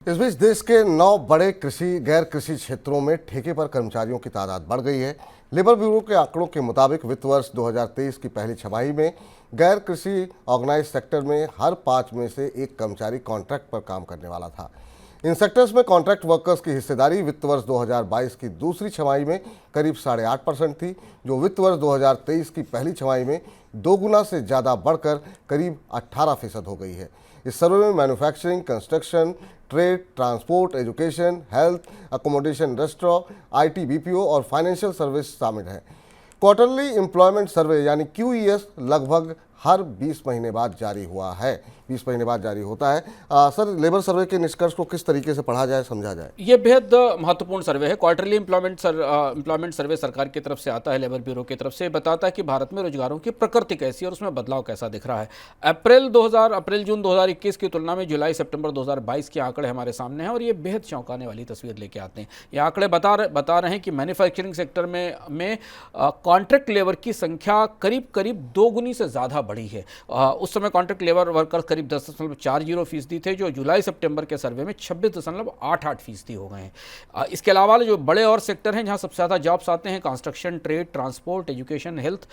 इस बीच देश के 9 बड़े कृषि गैर कृषि क्षेत्रों में ठेके पर कर्मचारियों की तादाद बढ़ गई है। लेबर ब्यूरो के आंकड़ों के मुताबिक वित्त वर्ष 2023 की पहली छमाही में गैर कृषि ऑर्गेनाइज सेक्टर में हर 5 में से एक कर्मचारी कॉन्ट्रैक्ट पर काम करने वाला था। इन सेक्टर्स में कॉन्ट्रैक्ट वर्कर्स की हिस्सेदारी वित्त वर्ष 2022 की दूसरी छमाही में करीब 8.5% थी, जो वित्त वर्ष 2023 की पहली छमाही में 2 गुना से ज़्यादा बढ़कर करीब 18% हो गई है। इस सर्वे में manufacturing, construction, trade, transport, education, health, accommodation, restaurant, IT, BPO और फाइनेंशियल सर्विस शामिल हैं। क्वार्टरली एम्प्लॉयमेंट सर्वे यानी QES लगभग हर 20 महीने बाद जारी हुआ है। 20 महीने बाद जारी होता है। सर, लेबर सर्वे के निष्कर्ष को किस तरीके से पढ़ा जाए, समझा जाए? ये बेहद महत्वपूर्ण सर्वे है। क्वार्टरली एम्प्लॉयमेंट सर्वे सरकार की तरफ से आता है, लेबर ब्यूरो की तरफ से। बताता है कि भारत में रोजगारों की प्रकृति कैसी है और उसमें बदलाव कैसा दिख रहा है। अप्रैल-जून 2021 की तुलना में जुलाई-सितंबर 2022 के आंकड़े हमारे सामने हैं और ये बेहद चौंकाने वाली तस्वीर लेके आते हैं। ये आंकड़े बता रहे हैं कि मैन्युफैक्चरिंग सेक्टर में कॉन्ट्रैक्ट लेबर की संख्या करीब 2 गुनी से ज़्यादा बढ़ी है। उस समय कॉन्ट्रैक्ट लेबर वर्कर करीब 10.40% थे, जो जुलाई सितंबर के सर्वे में 26.88% हो गए हैं। इसके अलावा जो बड़े और सेक्टर हैं जहां सबसे ज़्यादा जॉब्स आते हैं, construction, trade, transport, education, health,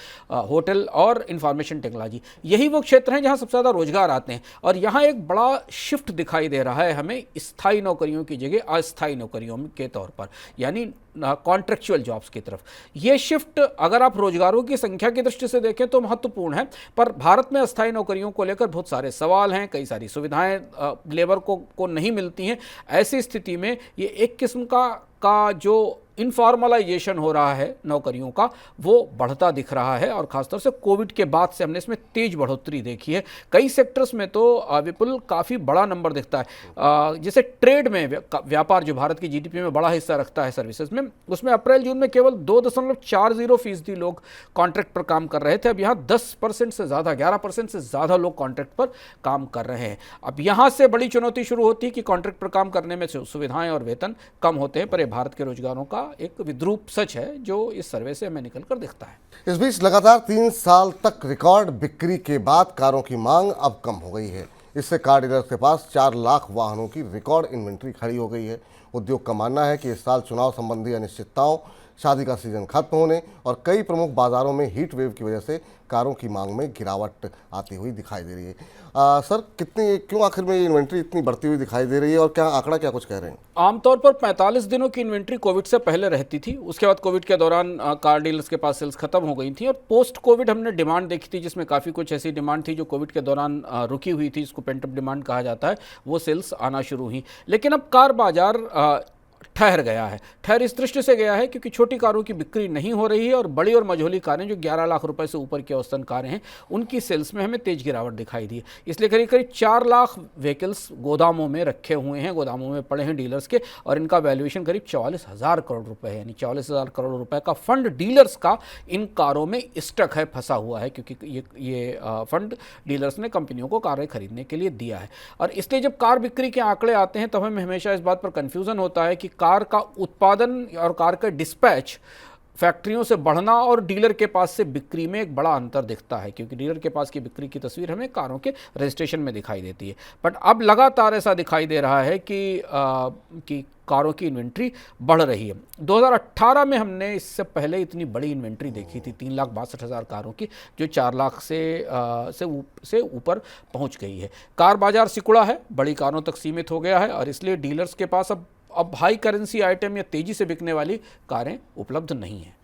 hotel और इंफॉर्मेशन टेक्नोलॉजी, यही वो क्षेत्र हैं जहां सबसे ज़्यादा रोजगार आते हैं। और यहाँ एक बड़ा शिफ्ट दिखाई दे रहा है हमें स्थायी नौकरियों की जगह अस्थायी नौकरियों के तौर पर, यानी कॉन्ट्रेक्चुअल जॉब्स की तरफ। ये शिफ्ट अगर आप रोजगारों की संख्या की दृष्टि से देखें तो महत्वपूर्ण है, पर भारत में अस्थायी नौकरियों को लेकर बहुत सारे सवाल हैं, कई सारी सुविधाएं लेबर को नहीं मिलती हैं। ऐसी स्थिति में ये एक किस्म का जो इनफॉर्मलाइजेशन हो रहा है नौकरियों का, वो बढ़ता दिख रहा है। और खासतौर से कोविड के बाद से हमने इसमें तेज बढ़ोतरी देखी है। कई सेक्टर्स में तो विपुल काफ़ी बड़ा नंबर दिखता है। जैसे ट्रेड में व्यापार, जो भारत की GDP में बड़ा हिस्सा रखता है सर्विसेज में, उसमें अप्रैल-जून में केवल 2.40% लोग कॉन्ट्रैक्ट पर काम कर रहे थे। अब यहाँ 10% से ज़्यादा, 11% से ज़्यादा लोग कॉन्ट्रैक्ट पर काम कर रहे हैं। अब यहाँ से बड़ी चुनौती शुरू होती है कि कॉन्ट्रैक्ट पर काम करने में सुविधाएं और वेतन कम होते हैं, पर यह भारत के रोजगारों का एक विद्रूप सच है जो इस सर्वे से हमें निकल कर दिखता है। इस बीच लगातार 3 साल तक रिकॉर्ड बिक्री के बाद कारों की मांग अब कम हो गई है। इससे कार डीलर्स के पास 4 लाख वाहनों की रिकॉर्ड इन्वेंट्री खड़ी हो गई है। उद्योग का मानना है कि इस साल चुनाव संबंधी अनिश्चितताओं, शादी का सीजन खत्म होने और कई प्रमुख बाजारों में हीट वेव की वजह से कारों की मांग में गिरावट आती हुई दिखाई दे रही है। सर, क्यों आखिर में ये इन्वेंट्री इतनी बढ़ती हुई दिखाई दे रही है और क्या कुछ कह रहे हैं? आमतौर पर 45 दिनों की इन्वेंट्री कोविड से पहले रहती थी। उसके बाद कोविड के दौरान कार डीलर्स के पास सेल्स खत्म हो गई थी और पोस्ट कोविड हमने डिमांड देखी थी, जिसमें काफ़ी कुछ ऐसी डिमांड थी जो कोविड के दौरान रुकी हुई थी, जिसको पेंटअप डिमांड कहा जाता है। वो सेल्स आना शुरू हुई। लेकिन अब कार बाजार ठहर गया है। ठहर इस दृष्टि से गया है क्योंकि छोटी कारों की बिक्री नहीं हो रही है और बड़ी और मझोली कारें, जो 11 लाख रुपए से ऊपर की औसतन कारें हैं, उनकी सेल्स में हमें तेज गिरावट दिखाई दी है। इसलिए करीब 4 लाख व्हीकल्स गोदामों में रखे हुए हैं, गोदामों में पड़े हैं डीलर्स के, और इनका वैल्यूएशन करीब 44,000 करोड़ रुपए है। यानी 44,000 करोड़ रुपए का फंड डीलर्स का इन कारों में स्टक है, फंसा हुआ है, क्योंकि ये फंड डीलर्स ने कंपनियों को कारें खरीदने के लिए दिया है। और इसलिए जब कार बिक्री के आंकड़े आते हैं तब हमें हमेशा इस बात पर कंफ्यूजन होता है कि कार का उत्पादन और कार का डिस्पैच फैक्ट्रियों से बढ़ना और डीलर के पास से बिक्री में एक बड़ा अंतर दिखता है, क्योंकि डीलर के पास की बिक्री की तस्वीर हमें कारों के रजिस्ट्रेशन में दिखाई देती है। बट अब लगातार ऐसा दिखाई दे रहा है कि कारों की इन्वेंट्री बढ़ रही है। 2018 में हमने इससे पहले इतनी बड़ी इन्वेंट्री देखी थी, 3,62,000 कारों की, जो 4 लाख से ऊपर पहुंच गई है। कार बाजार सिकुड़ा है, बड़ी कारों तक सीमित हो गया है और इसलिए डीलर्स के पास अब हाई करेंसी आइटम या तेजी से बिकने वाली कारें उपलब्ध नहीं हैं।